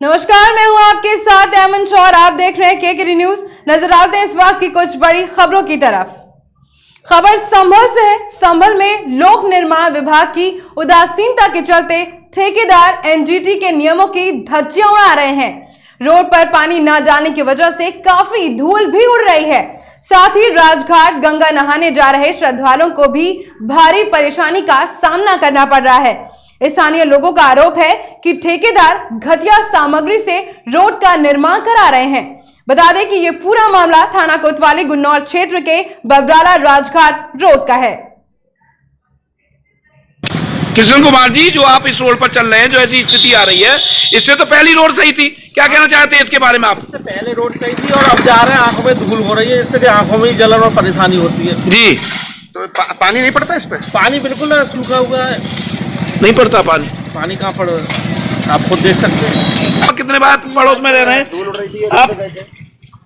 नमस्कार, मैं हूं आपके साथ अमन शाह और आप देख रहे हैं केकेआर न्यूज। नजर डालते हैं इस वक्त की कुछ बड़ी खबरों की तरफ। खबर संभल से है। संभल में लोक निर्माण विभाग की उदासीनता के चलते ठेकेदार एनजीटी के नियमों की धज्जियां उड़ा रहे हैं। रोड पर पानी न डालने की वजह से काफी धूल भी उड़ रही है। साथ ही राजघाट गंगा नहाने जा रहे श्रद्धालुओं को भी भारी परेशानी का सामना करना पड़ रहा है। स्थानीय लोगों का आरोप है कि ठेकेदार घटिया सामग्री से रोड का निर्माण करा रहे हैं। बता दें कि ये पूरा मामला थाना कोतवाली गुन्नौर क्षेत्र के बबराला राजघाट रोड का है। किशन कुमार जी, जो आप इस रोड पर चल रहे हैं, जो ऐसी स्थिति आ रही है, इससे तो पहली रोड सही थी, क्या कहना चाहते हैं इसके बारे में आप? इससे पहले रोड सही थी और अब जा रहे हैं, आंखों में धूल हो रही है, इससे भी आंखों में जलन और परेशानी होती है जी। तो पानी नहीं पड़ता इस पे? पानी बिल्कुल सूखा हुआ है, नहीं पड़ता पानी। पानी कहाँ पड़, आप खुद देख सकते हैं। आप कितने बार पड़ोस में रह रहे हैं? धूल उड़ रही थी आप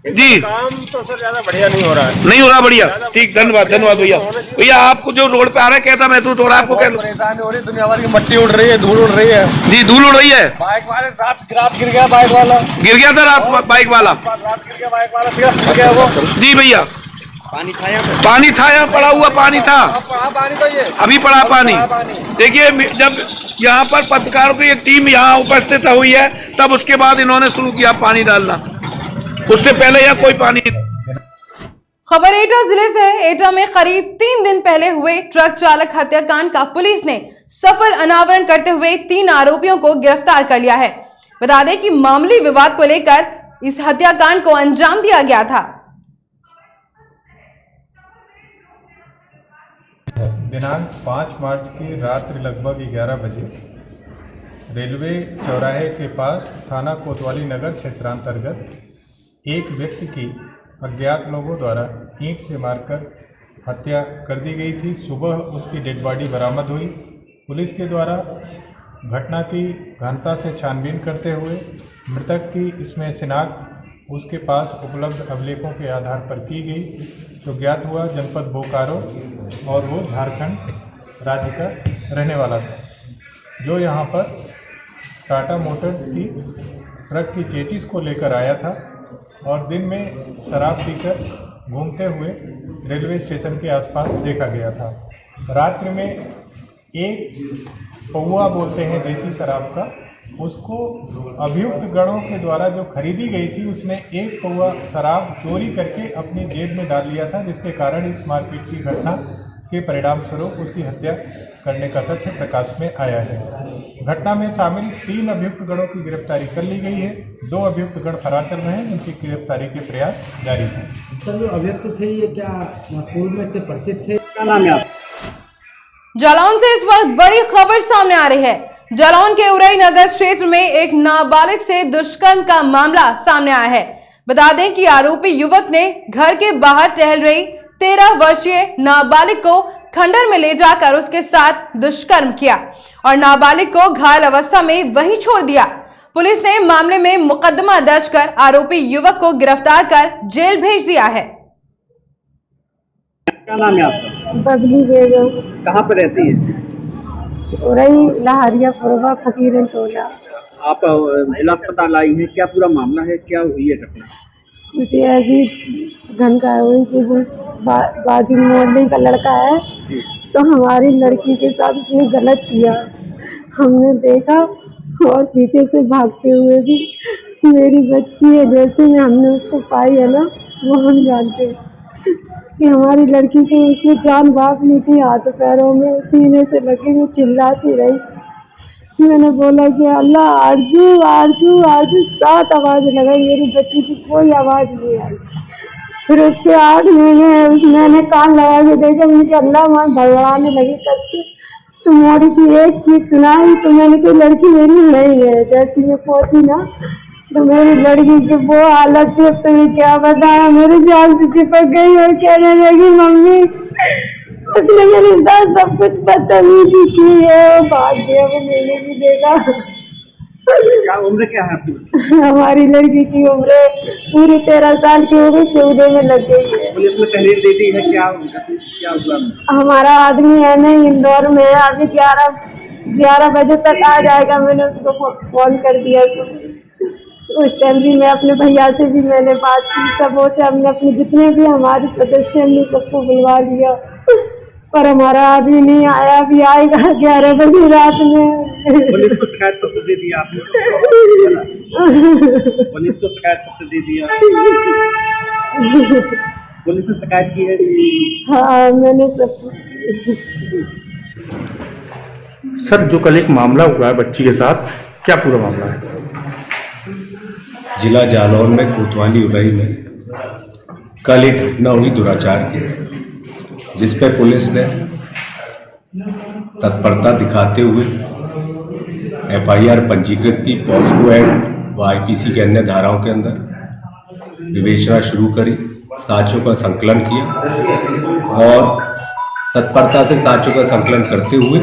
जी, काम तो सर ज्यादा बढ़िया नहीं हो रहा है। नहीं हो रहा बढ़िया, ठीक, धन्यवाद धन्यवाद भैया। भैया, आपको जो रोड पे आ रहा है कैसा महसूस हो रहा है आपको? क्या परेशानी हो रही है, दुनिया भर की मट्टी उड़ रही है, धूल उड़ रही है जी, धूल उड़ रही है। बाइक वाले रात गिर गया, बाइक वाला गिर गया था रात, बाइक वाला रात गिर गया, बाइक वाला सिर्फ गिर गया वो। जी भैया, पानी था यहाँ पे, पानी था, यहाँ पड़ा हुआ पानी था, पानी तो ये अभी पड़ा पानी। देखिए, जब यहाँ पर पत्रकारों की एक टीम यहाँ उपस्थित हुई है, तब उसके बाद इन्होंने शुरू किया पानी डालना, उससे पहले यहाँ कोई पानी। खबर एटा जिले से है। एटा में करीब 3 दिन पहले हुए ट्रक चालक हत्याकांड का पुलिस ने सफल अनावरण करते हुए 3 आरोपियों को गिरफ्तार कर लिया है। बता दें कि मामूली विवाद को लेकर इस हत्याकांड को अंजाम दिया गया था। दिनांक 5 मार्च की रात्रि लगभग 11 बजे रेलवे चौराहे के पास थाना कोतवाली नगर क्षेत्रांतर्गत एक व्यक्ति की अज्ञात लोगों द्वारा ईंट से मारकर हत्या कर दी गई थी। सुबह उसकी डेड बॉडी बरामद हुई। पुलिस के द्वारा घटना की गहनता से छानबीन करते हुए मृतक की इसमें शिनाख्त उसके पास उपलब्ध अभिलेखों के आधार पर की गई, तो ज्ञात हुआ जनपद बोकारो और वो झारखंड राज्य का रहने वाला था, जो यहाँ पर टाटा मोटर्स की ट्रक की चेचिस को लेकर आया था और दिन में शराब पीकर घूमते हुए रेलवे स्टेशन के आसपास देखा गया था। रात्रि में एक पौआ बोलते हैं देसी शराब का, उसको अभियुक्त गणों के द्वारा जो खरीदी गई थी, उसने एक पौआ शराब चोरी करके अपनी जेब में डाल लिया था, जिसके कारण इस मारपीट की घटना के परिणाम स्वरूप उसकी हत्या करने का तथ्य प्रकाश में आया है। घटना में शामिल 3 अभियुक्त गणों की गिरफ्तारी कर ली गई है। 2 अभियुक्त गण फरार चल रहे हैं, जिनकी गिरफ्तारी के प्रयास जारी हैं। सर, जो अभियुक्त थे ये क्या पूर्व में से परिचित थे? क्या नाम है आप? जालौन से इस वक्त बड़ी खबर सामने आ रही है। जालौन के उरई नगर क्षेत्र में एक नाबालिग से दुष्कर्म का मामला सामने आया है। बता दें कि आरोपी युवक ने घर के बाहर टहल रही 13 वर्षीय नाबालिग को खंडर में ले जाकर उसके साथ दुष्कर्म किया और नाबालिग को घायल अवस्था में वहीं छोड़ दिया। पुलिस ने मामले में मुकदमा दर्ज कर आरोपी युवक को गिरफ्तार कर जेल भेज दिया है। क्या नाम है आपका? बबली बेगम। कहाँ पे रहती है? उरई लहरिया पुरवा फकीरन टोला। आप जिला अस्पताल आई हैं, क्या पूरा मामला है, क्या हुई है घटना? मुझे अभी घन का हुई कि वो बाजू मोहल्ले का लड़का है, तो हमारी लड़की के साथ उसने गलत किया। हमने देखा और पीछे से भागते हुए भी मेरी बच्ची है, जैसे में हमने उसको पाई है ना, वो हम जानते हैं कि हमारी लड़की को उसने जान बाप नहीं थी, हाथ पैरों में सीने से लगी, मैं चिल्लाती रही। मैंने बोला कि अल्लाह आरजू आरजू आरजू 7 आवाज़ लगाई, मेरी बच्ची की कोई आवाज़ नहीं आई। फिर उसके 8 महीने मैंने कान लगा के देखा, मुझे अल्लाह वहाँ भगवान लगी करके तो मोड़ी की एक चीज सुनाई, तो मैंने कही लड़की मेरी नहीं है। जैसे मैं पहुंची ना, तो मेरी लड़की की वो हालत थी, तुम्हें क्या बताया, मेरे जान से चिपक गई और कहने लगी मम्मी उसने मेरे साथ सब कुछ बदतमीजी की है। भाग गया, वो मैंने भी देखा। क्या उम्र क्या है आपकी? हमारी लड़की की उम्र पूरी 13 साल की हो गई, 14 में लग गई है। पुलिस में तहरीर दे दी है, क्या हुआ? हमारा आदमी है ना इंदौर में, अभी 11 बजे तक आ जाएगा। मैंने उसको फोन कर दिया। उस टाइम भी मैं अपने भैया से भी मैंने बात की, सबों से हमने अपने जितने भी हमारे सदस्य हमने सबको बुलवा लिया, पर हमारा आदमी नहीं आया। अभी आएगा 11 बजे रात में। पुलिस को शिकायत पत्र दे दिया आपने? पुलिस को शिकायत पत्र दे दिया? पुलिस ने शिकायत की है? हाँ मैंने सब। सर, जो कल एक मामला हुआ है बच्ची के साथ, क्या पूरा मामला है? जिला जालौन में कोतवाली उरई में कल एक घटना हुई दुराचार की, जिस पर पुलिस ने तत्परता दिखाते हुए एफआईआर पंजीकृत की। पॉस्को एक्ट व आईपीसी के अन्य धाराओं के अंदर विवेचना शुरू करी, साक्ष्यों का संकलन किया और तत्परता से साक्ष्यों का संकलन करते हुए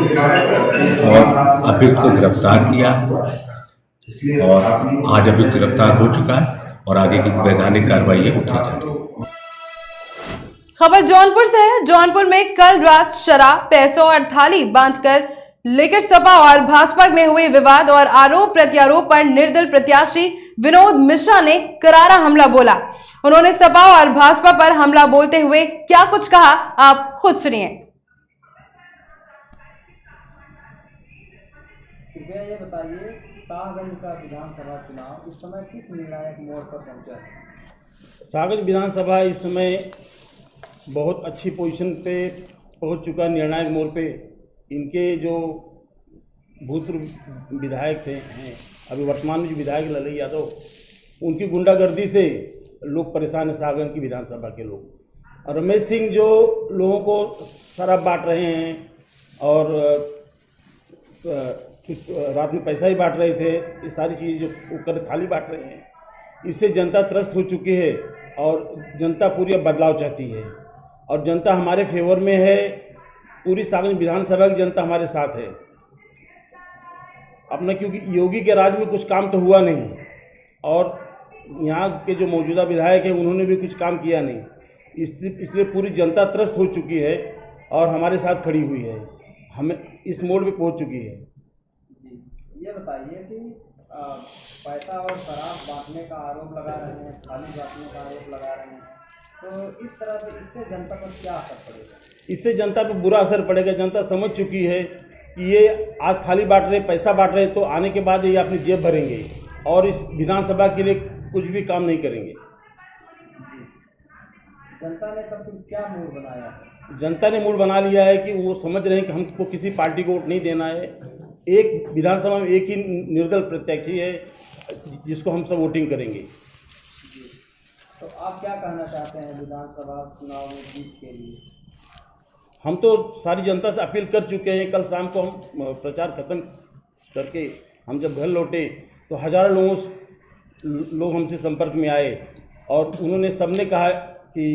और अभियुक्त को गिरफ्तार किया और आज अभियुक्त गिरफ्तार हो चुका है और आगे की वैधानिक कार्रवाई है वो की जा रही है। खबर जौनपुर से है। जौनपुर में कल रात शराब, पैसों और थाली बांटकर लेकर सपा और भाजपा में हुए विवाद और आरोप प्रत्यारोप पर निर्दल प्रत्याशी विनोद मिश्रा ने करारा हमला बोला। उन्होंने सपा और भाजपा पर हमला बोलते हुए क्या कुछ कहा, आप खुद सुनिए। कृपया ये बताइए, शाहगंज का विधानसभा चुनाव इस समय किस निर्णायक मोड़ पर पहुंचा है? शाहगंज विधानसभा इस समय बहुत अच्छी पोजीशन पे पहुंच चुका है, निर्णायक मोड़ पे। इनके जो भूतपूर्व विधायक हैं, अभी वर्तमान में जो विधायक ललई यादव, उनकी गुंडागर्दी से लोग परेशान हैं, शाहगंज की विधानसभा के लोग। और रमेश सिंह जो लोगों को शराब बांट रहे हैं और रात में पैसा ही बांट रहे थे, ये सारी चीज़ जो वो कर थाली बांट रहे हैं, इससे जनता त्रस्त हो चुकी है और जनता पूरी अब बदलाव चाहती है और जनता हमारे फेवर में है। पूरी शाहगंज विधानसभा की जनता हमारे साथ है अपना, क्योंकि योगी के राज में कुछ काम तो हुआ नहीं और यहाँ के जो मौजूदा विधायक हैं उन्होंने भी कुछ काम किया नहीं, इसलिए पूरी जनता त्रस्त हो चुकी है और हमारे साथ खड़ी हुई है, हमें इस मोड़ पे पहुँच चुकी है। ये बताइए कि पैसा और शराब बांटने का आरोप लगा रहे हैं, थाली बांटने का आरोप लगा रहे हैं, तो इस तरह से इससे जनता पर क्या असर पड़ेगा? इससे जनता पर बुरा असर पड़ेगा। जनता समझ चुकी है कि ये आज थाली बांट रहे, पैसा बांट रहे, तो आने के बाद ये अपनी जेब भरेंगे और इस विधानसभा के लिए कुछ भी काम नहीं करेंगे। जनता ने तब क्या मूड बनाया है? जनता ने मूड बना लिया है कि वो समझ रहे हैं कि हमको किसी पार्टी को वोट नहीं देना है। एक विधानसभा में एक ही निर्दल प्रत्याशी है जिसको हम सब वोटिंग करेंगे। तो आप क्या कहना चाहते हैं विधानसभा चुनाव में जीत के लिए? हम तो सारी जनता से अपील कर चुके हैं। कल शाम को हम प्रचार खत्म करके हम जब घर लौटे तो हजारों लोग हमसे संपर्क में आए और उन्होंने सबने कहा कि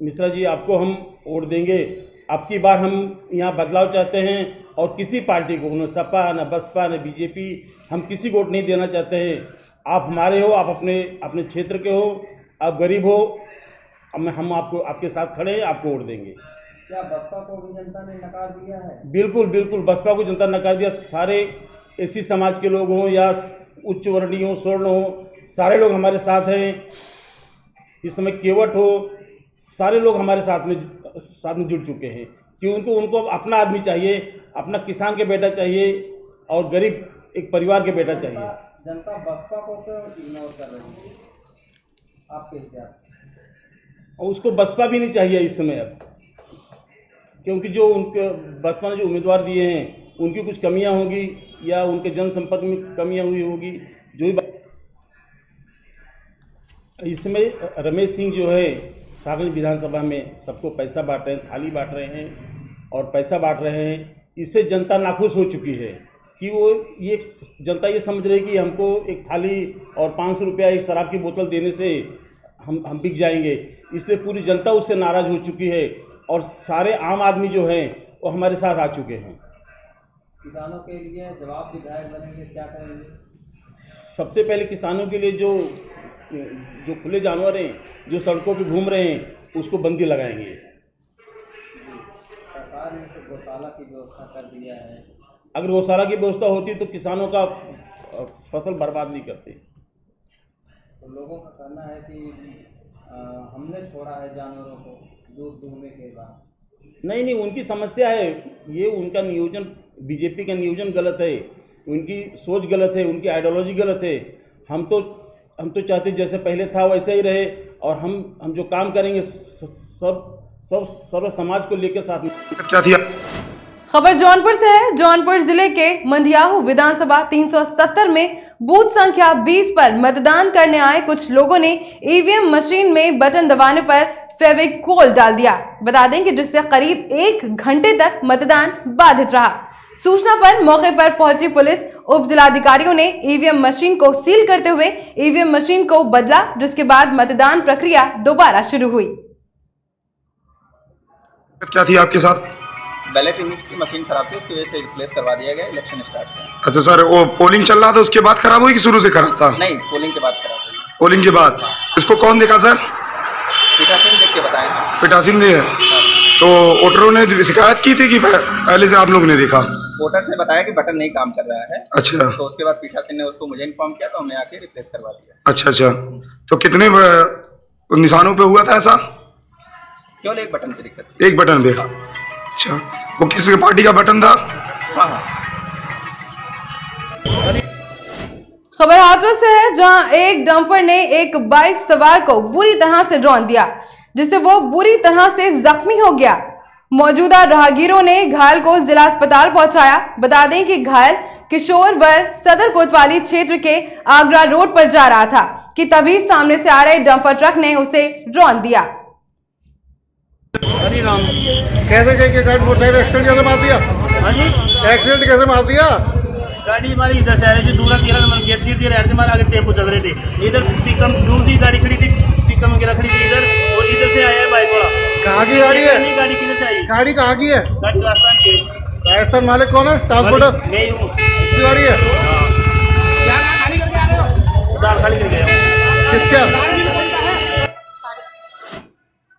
मिश्रा जी आपको हम वोट देंगे, अब की बार हम यहाँ बदलाव चाहते हैं और किसी पार्टी को, न सपा न बसपा न बीजेपी, हम किसी को वोट नहीं देना चाहते हैं। आप हमारे हो, आप अपने क्षेत्र के हो, आप गरीब हो, हम आपको आपके साथ खड़े हैं, आपको वोट देंगे। क्या बसपा को भी जनता ने नकार दिया है? बिल्कुल बिल्कुल, बसपा को जनता ने नकार दिया। सारे एसी समाज के लोग हों या उच्च वर्णीय हो, स्वर्ण हो, सारे लोग हमारे साथ हैं। इस समय केवट हो, सारे लोग हमारे साथ में जुड़ चुके हैं कि उनको अपना आदमी चाहिए, अपना किसान के बेटा चाहिए और गरीब एक परिवार के बेटा चाहिए। जनता बसपा को क्यों इग्नोर कर रही है आपके हिसाब से? और उसको बसपा भी नहीं चाहिए इस समय अब, क्योंकि जो उनके बसपा ने जो उम्मीदवार दिए हैं उनकी कुछ कमियां होगी या उनके जनसंपर्क में कमियां हुई होगी। जो इसमें रमेश सिंह जो है शाहगंज विधानसभा में सबको पैसा बांट रहे हैं, थाली बांट रहे हैं और पैसा बांट रहे हैं। इससे जनता नाखुश हो चुकी है कि ये जनता ये समझ रही है कि हमको एक थाली और 500 रुपया एक शराब की बोतल देने से हम बिक जाएंगे। इसलिए पूरी जनता उससे नाराज़ हो चुकी है और सारे आम आदमी जो हैं वो हमारे साथ आ चुके हैं। किसानों के लिए जवाब विधायक बनेंगे, क्या करेंगे? सबसे पहले किसानों के लिए जो खुले जानवर हैं, जो सड़कों पे घूम रहे हैं, उसको बंदी लगाएंगे। सरकार ने तो गौशाला की व्यवस्था कर दिया है। अगर गौशाला की व्यवस्था होती तो किसानों का फसल बर्बाद नहीं करते। तो लोगों का कहना है कि हमने छोड़ा है जानवरों को दूध दूहने के बाद। नहीं, उनकी समस्या है, ये उनका नियोजन, बीजेपी का नियोजन गलत है, उनकी सोच गलत है, उनकी आइडियोलॉजी गलत है। हम तो चाहते जैसे पहले था वैसे ही रहे, और हम जो काम करेंगे सब समाज को लेकर साथ में। क्या थी खबर जौनपुर से है। जौनपुर जिले के मंदियाहू विधानसभा 370 में बूथ संख्या 20 पर मतदान करने आए कुछ लोगों ने ईवीएम मशीन में बटन दबाने पर फेविकोल डाल दिया। बता दें कि जिससे करीब 1 घंटे तक मतदान बाधित रहा। सूचना पर मौके पर पहुंची पुलिस उप जिलाधिकारियों ने ईवीएम मशीन को सील करते हुए ईवीएम मशीन को बदला, जिसके बाद मतदान प्रक्रिया दोबारा शुरू हुई। क्या थी आपके साथ? बैलेट यूनिट की मशीन खराब थी, उसकी वजह से रिप्लेस करवा दिया गया, इलेक्शन स्टार्ट किया। अच्छा सर, वो पोलिंग चल रहा था उसके बाद खराब हुई कि शुरू से खराब था? नहीं, पोलिंग के बाद खराब हुई। पोलिंग के बाद? इसको कौन देखा सर? पीठासीन देख के बताया। पीठासीन ने? तो वोटरों ने शिकायत की थी कि पहले से आप लोग ने देखा? वोटर से बताया कि बटन नहीं काम कर रहा है। अच्छा। तो उसके बाद पीठासीन ने उसको मुझे इन्फॉर्म किया, तो हमने आके रिप्लेस करवा दिया। अच्छा, तो कितने निशानों पे हुआ था ऐसा? केवल एक बटन की दिक्कत थी। एक बटन पे? अच्छा, वो किस पार्टी का बटन था? हाँ। खबर हाथरस से है, जहां एक डंपर ने एक बाइक सवार को बुरी तरह से रौंद दिया, जिससे वो बुरी तरह से जख्मी हो गया। मौजूदा राहगीरों ने घायल को जिला अस्पताल पहुंचाया। बता दें कि घायल किशोर वर सदर कोतवाली क्षेत्र के आगरा रोड पर जा रहा था कि तभी सामने से आ रहे डंपर ट्रक ने उसे रौंद दिया। कैसे मोटरसाइकिल एक्सीडेंट कैसे मार दिया? एक्सीडेंट कैसे मार दिया? गाड़ी हमारी इधर से आ रही थी, दूसरा 13 नंबर गेट धीरे धीरे हमारे आगे टेम्पो चल रहे थे। इधर पिकअप दूसरी गाड़ी खड़ी थी, पिकअप वगैरह खड़ी थी इधर, और इधर से आया है बाइक वाला। कहाँ की गाड़ी है? गाड़ी किधर से आई? गाड़ी कहाँ की है? गाड़ी राजस्थान की। राजस्थान मालिक कौन है? ट्रांसपोर्टर नहीं हूँ। किसकी गाड़ी है? खाली कर गया। किसका?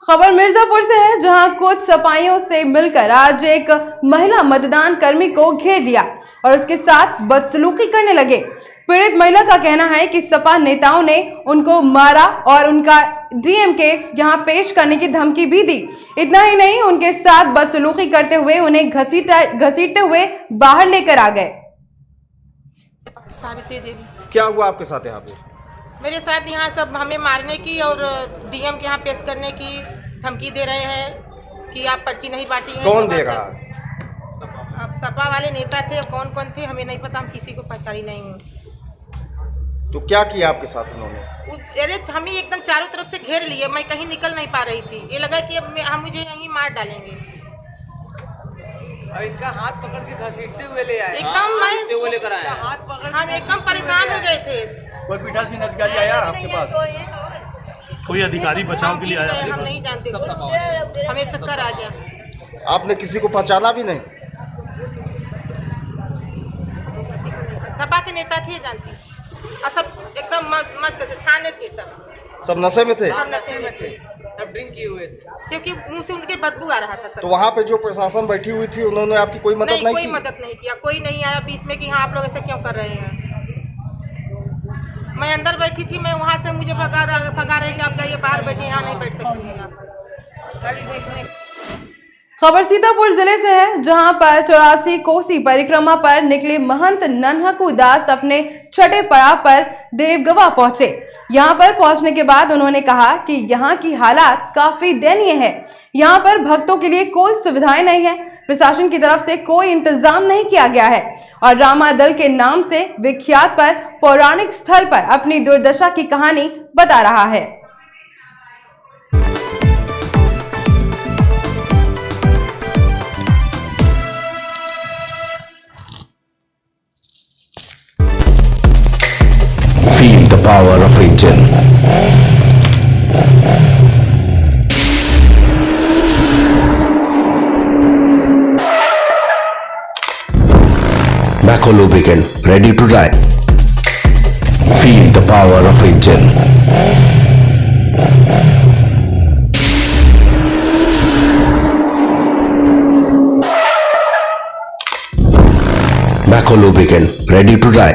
खबर मिर्जापुर से है, जहां कुछ सपाइयों से मिलकर आज एक महिला मतदान कर्मी को घेर लिया और उसके साथ बदसलूकी करने लगे। पीड़ित महिला का कहना है कि सपा नेताओं ने उनको मारा और उनका डीएमके यहां पेश करने की धमकी भी दी। इतना ही नहीं, उनके साथ बदसलूकी करते हुए उन्हें घसीटते हुए बाहर लेकर आ गए। सावित्री देवी। क्या हुआ आपके साथ यहाँ पे? मेरे साथ यहाँ सब हमें मारने की और डीएम के यहाँ पेश करने की धमकी दे रहे हैं कि आप पर्ची नहीं बांटी है। कौन दे रहा? अब सपा वाले नेता थे, कौन कौन थे हमें नहीं पता, हम किसी को पहचानी नहीं हूँ। तो क्या किया आपके साथ उन्होंने? अरे हमें एकदम चारों तरफ से घेर लिए, मैं कहीं निकल नहीं पा रही थी। ये लगा कि अब हम मुझे यहीं मार डालेंगे। इनका हाथ पकड़ के घसीटते हुए ले आए, एकदम मैं लेकर आया। हाथ पकड़, हम एकदम परेशान हो गए थे। कोई पीठासीन अधिकारी आया आपके पास? कोई अधिकारी बचाव के लिए आया? हम नहीं जानते, हमें चक्कर आ गया। आपने किसी को पहचाना भी नहीं? सपा के नेता थे, जानती, और सब एकदम मस्त थे, छाने थे, सब नशे में थे? सब नशे में थे, सब ड्रिंक किए हुए थे, क्योंकि मुंह से उनके बदबू आ रहा था सब। तो वहाँ पे जो प्रशासन बैठी हुई थी उन्होंने आपकी कोई मदद नहीं की? कोई मदद नहीं किया, कोई नहीं आया बीच में कि हाँ आप लोग ऐसे क्यों कर रहे हैं। मैं अंदर बैठी थी, मैं वहाँ से मुझे भगा रहे कि आप जाइए बाहर बैठिए, यहाँ नहीं बैठ सकती हैं आप। खबर सीतापुर जिले से है, जहां पर 84 कोसी परिक्रमा पर निकले महंत नन्हकू दास अपने छठे पड़ाव पर देवगवा पहुंचे। यहां पर पहुंचने के बाद उन्होंने कहा कि यहां की हालात काफी दयनीय है। यहां पर भक्तों के लिए कोई सुविधाएं नहीं है, प्रशासन की तरफ से कोई इंतजाम नहीं किया गया है और रामा दल के नाम से विख्यात पर पौराणिक स्थल पर अपनी दुर्दशा की कहानी बता रहा है। Feel the power of engine. Baco lubricant ready to drive. Feel the power of engine. Baco lubricant ready to drive.